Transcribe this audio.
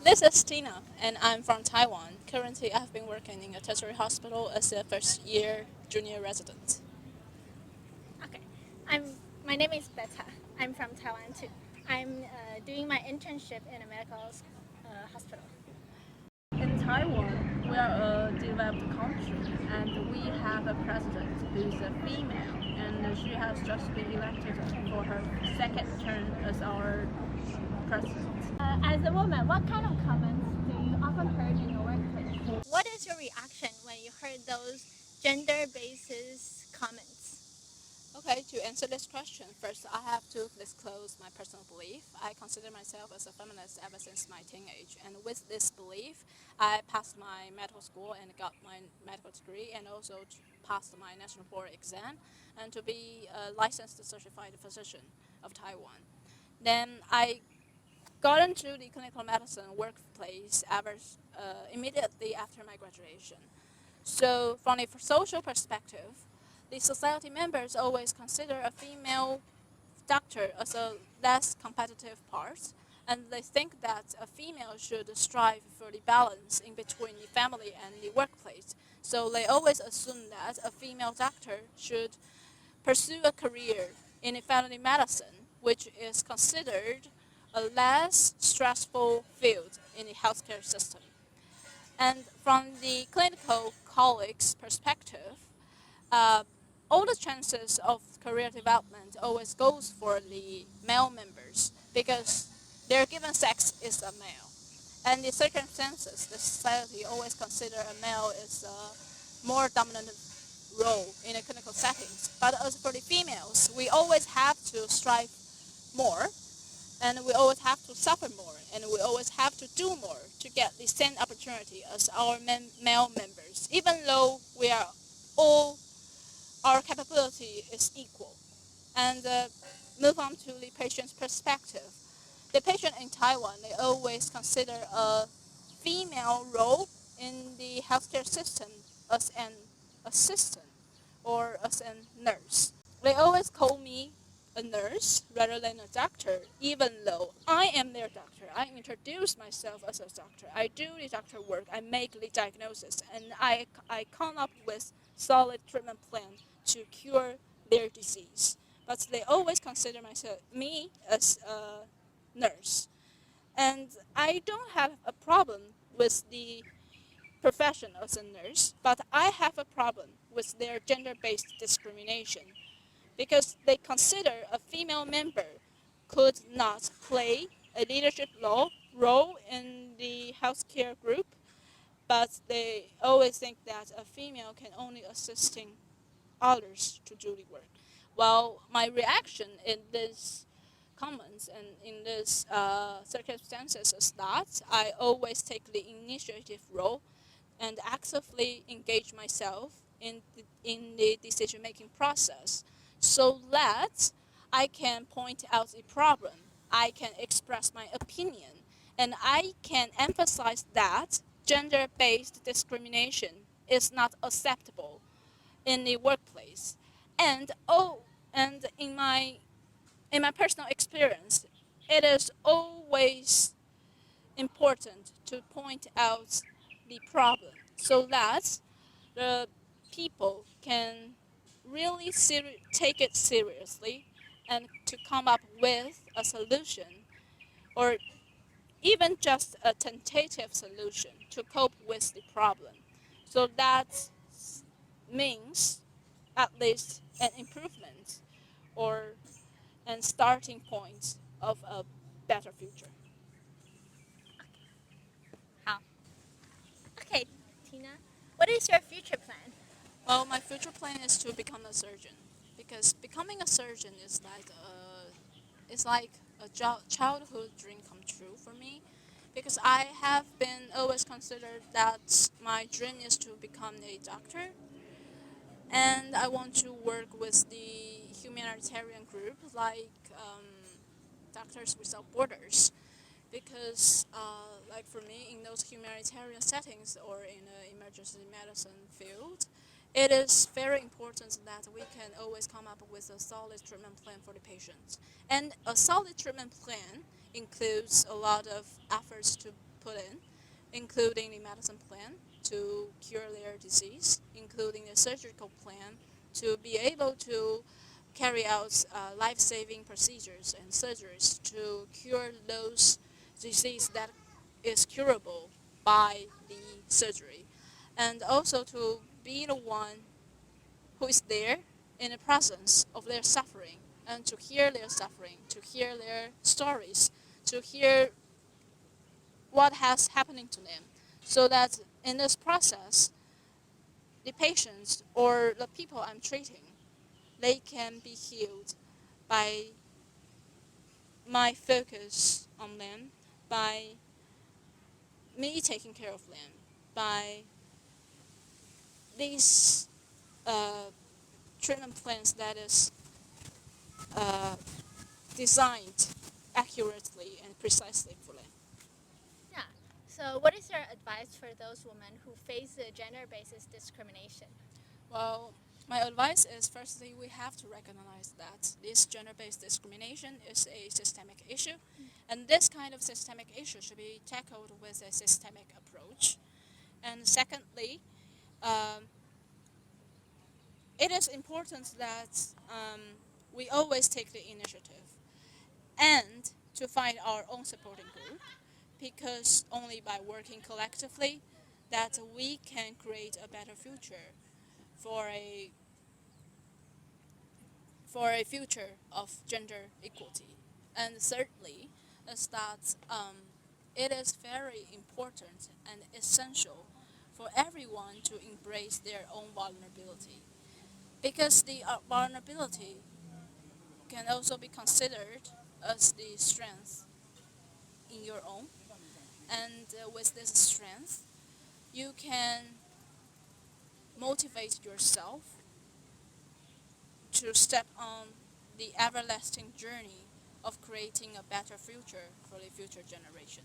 This is Tina, and I'm from Taiwan. Currently, I've been working in a tertiary hospital as a first year junior resident. Okay, I'm. My name is Beta. I'm from Taiwan too. I'm doing my internship in a medical hospital. In Taiwan, we are a developed country, and we have a president who's a female, and she has just been elected for her second term as our president. As a woman, what kind of comments do you often heard in your workplace? What is your reaction when you heard those gender-based comments? Okay, to answer this question, first I have to disclose my personal belief. I consider myself as a feminist ever since my teenage, and with this belief, I passed my medical school and got my medical degree, and also passed my national board exam, and to be a licensed certified physician of Taiwan. Then I got into the clinical medicine workplace immediately after my graduation. So, from a social perspective, the society members always consider a female doctor as a less competitive part, and they think that a female should strive for the balance in between the family and the workplace. So, they always assume that a female doctor should pursue a career in family medicine, which is considered a less stressful field in the healthcare system. And from the clinical colleague's perspective, uh, all the chances of career development always goes for the male members because their given sex is a male. And the circumstances, the society always consider a male is a more dominant role in a clinical settings. But as for the females, we always have to strive more, and we always have to suffer more, and we always have to do more to get the same opportunity as our male members, even though we are all our capability is equal. And move on to the patient's perspective. The patient in Taiwan, they always consider a female role in the healthcare system as an assistant or as a nurse. They always call me a nurse rather than a doctor, even though I am their doctor. I introduce myself as a doctor. I do the doctor work. I make the diagnosis, and I come up with solid treatment plan to cure their disease. But they always consider me as a nurse, and I don't have a problem with the profession as a nurse, but I have a problem with their gender-based discrimination because they consider a female member could not play a leadership role in the healthcare group, but they always think that a female can only assisting others to do the work. Well, my reaction in this comments and in this circumstances is that I always take the initiative role and actively engage myself in the decision making process so that I can point out a problem, I can express my opinion, and I can emphasize that gender based discrimination is not acceptable in the workplace. And and in my personal experience, it is always important to point out the problem so that the people can really take it seriously and to come up with a solution or even just a tentative solution to cope with the problem. So that means at least an improvement or an starting point of a better future. How? Okay, Tina, what is your future plan? Well, my future plan is to become a surgeon because becoming a surgeon is like a childhood dream come true for me because I have been always considered that my dream is to become a doctor, and I want to work with the humanitarian group like Doctors Without Borders because like for me in those humanitarian settings or in the emergency medicine field, it is very important that we can always come up with a solid treatment plan for the patients. And a solid treatment plan includes a lot of efforts to put in, including the medicine plan to cure their disease, including the surgical plan to be able to carry out life-saving procedures and surgeries to cure those disease that is curable by the surgery, and also to be the one who is there in the presence of their suffering and to hear their suffering, to hear their stories, to hear what has happening to them, so that in this process, the patients or the people I'm treating, they can be healed by my focus on them, by me taking care of them, by these uh, treatment plans that is uh, designed accurately and precisely for them. Yeah. So, what is your advice for those women who face the gender-based discrimination? Well, my advice is firstly, we have to recognize that this gender based discrimination is a systemic issue, and this kind of systemic issue should be tackled with a systemic approach. And secondly, um, it is important that we always take the initiative and to find our own supporting group, because only by working collectively that we can create a better future for a future of gender equality. And thirdly, is that it is very important and essential for everyone to embrace their own vulnerability, because the vulnerability can also be considered as the strength in your own. And with this strength, you can motivate yourself to step on the everlasting journey of creating a better future for the future generation.